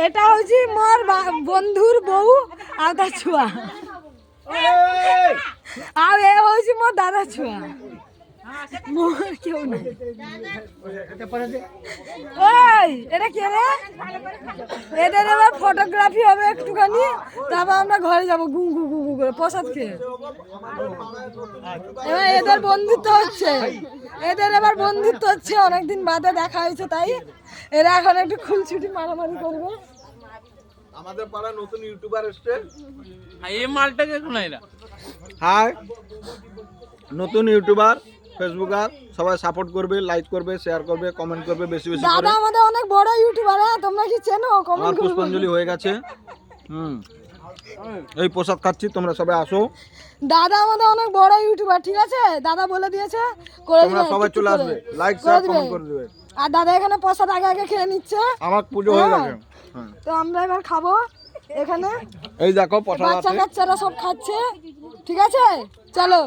এটা হচ্ছে মোর বন্ধুর বউ আদা ছুয়া আর এ হচ্ছে মোর দাদা ছুয়া মোর কেউ নাই ওই এটা কে রে এদের এবার ফটোগ্রাফি হবে একটুখানি তারপর আমরা ঘরে যাবো গু গু গু গু করে প্রসাদ খেয়ে এবার এদের বন্ধুত্ব হচ্ছে অনেকদিন বাদে দেখা হয়েছে তাই এরা এখন একটু খুলছুটি মারামারি করবে আমাদের পাড়া নতুন ইউটিউবার এসছে এই মালটাকে শোনাই না হাই নতুন ইউটিউবার ফেসবুকার সবাই সাপোর্ট করবে লাইক করবে শেয়ার করবে কমেন্ট করবে বেশি বেশি করে দাদা আমাদের অনেক বড় ইউটিউবার তোমরা কি চেনো আমার কমেন্ট করবে পুষ্পাঞ্জলি হয়ে গেছে এই প্রসাদ খাচ্ছি তোমরা সবাই আসো দাদা আমাদের অনেক বড় ইউটিউবার ঠিক আছে দাদা বলে দিয়েছে করে তোমরা দিবে সবাই চলে আসবে লাইক শেয়ার কমেন্ট করে দিবে আর দাদা এখানে প্রসাদ আগে আগে খেয়ে নিচ্ছে আমার পুজো হয়ে গেছে হ্যাঁ তো আমরা এবার খাবো এখানে এই দেখো প্রসাদ বাচ্চা আছে কাচ্চারা সব খাচ্ছে ঠিক আছে চলো